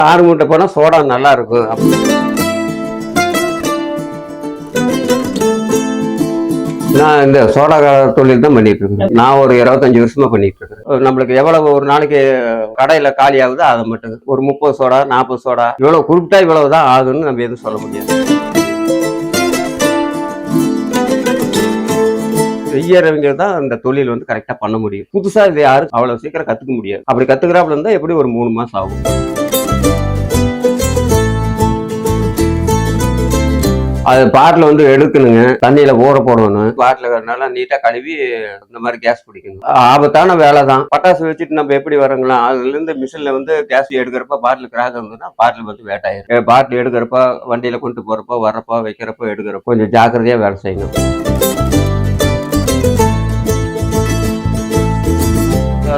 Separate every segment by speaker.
Speaker 1: 6 மூட்டை போனா சோடா நல்லா இருக்கும். நான் இந்த சோடா தொழில் தான் பண்ணிட்டு இருக்கேன். நான் ஒரு 25 வருஷமா பண்ணிட்டு இருக்கேன். நம்மளுக்கு எவ்வளவு ஒரு நாளைக்கு கடையில காலி ஆகுதோ அதை மட்டும் ஒரு 30 சோடா 40 சோடா இவ்வளவு குறிப்பிட்டா இவ்வளவுதான் ஆகுன்னு நம்ம எதுவும் சொல்ல முடியாது. செய்யறவங்க தான் அந்த தொழில் வந்து கரெக்டா பண்ண முடியும். புதுசா இது யாரும் அவ்வளவு சீக்கிரம் கத்துக்க முடியாது. அப்படி கத்துக்கிறாப்புல இருந்தா எப்படி ஒரு 3 மாசம் ஆகும். அது பாட்டில் வந்து எடுக்கணுங்க, தண்ணியில ஊற போடணும், பாட்டில் நல்லா நீட்டா கழுவி இந்த மாதிரி கேஸ் பிடிக்கணும். ஆபத்தான வேலை தான். பட்டாசு வச்சுட்டு நம்ம எப்படி வரங்களா, அதுல இருந்து மிஷின்ல வந்து கேஸ் எடுக்கிறப்ப பாட்டில் கிராக் இருந்ததுன்னா பாட்டில் வந்து வேட்டாயிரும். பாட்டில் எடுக்கிறப்ப வண்டியில கொண்டு போறப்போ வர்றப்போ வைக்கிறப்போ எடுக்கிறப்போ கொஞ்சம் ஜாக்கிரதையா வேலை செய்யணும்.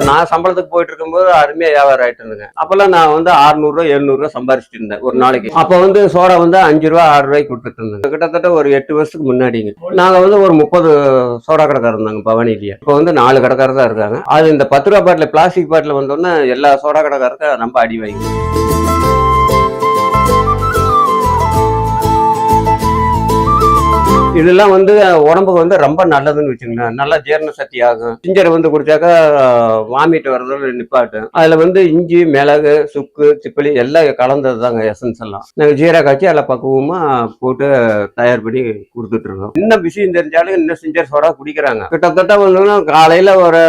Speaker 1: நான் சம்பளத்துக்கு போயிட்டு இருக்கும்போது அருமையா வியாபாரம் ஆயிட்டு இருந்தேங்க. அப்பெல்லாம் நான் வந்து 600 700 சம்பாரிச்சுட்டு இருந்தேன் ஒரு நாளைக்கு. அப்ப வந்து சோடா வந்து 5 ரூபா 6 ரூபாய்க்கு கொடுத்துட்டு இருந்தேன். கிட்டத்தட்ட ஒரு 8 வருஷத்துக்கு முன்னாடிங்க. நாங்க வந்து ஒரு 30 சோடா கடைக்காரர் இருந்தாங்க பவானிலேயே. இப்ப வந்து 4 கடைக்காரர் தான் இருக்காங்க. அது இந்த 10 ரூபா பாட்டில் பிளாஸ்டிக் பாட்டில் வந்தோடனே எல்லா சோடா கடைக்காரருக்கும் ரொம்ப அடி வாங்கி. இதெல்லாம் வந்து உடம்புக்கு வந்து ரொம்ப நல்லதுன்னு வச்சுக்கோங்க. நல்லா ஜீரண சக்தி ஆகும். ஜிஞ்சரை வந்து குடிச்சாக்கா வாமிட் வர்றது நிப்பாட்டும். அதுல வந்து இஞ்சி மிளகு சுக்கு சிப்பளி எல்லாம் கலந்தது தாங்க எசன்ஸ் எல்லாம். நாங்கள் ஜீரா காய்ச்சி எல்லாம் பக்குவமா போட்டு தயார் பண்ணி கொடுத்துட்டு இருக்கோம். இன்னும் விஷயம் தெரிஞ்சாலும் இன்னும் சிஞ்சர் சோடா குடிக்கிறாங்க. கிட்டத்தட்ட வந்து காலையில ஒரு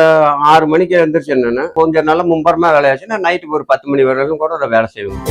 Speaker 1: 6 மணிக்கு எழுந்திரிச்சு என்னன்னா கொஞ்சம் நல்லா மும்பரமா வேலையாச்சுன்னா நைட்டுக்கு ஒரு 10 மணி வரைக்கும் கூட வேலை செய்வோம்.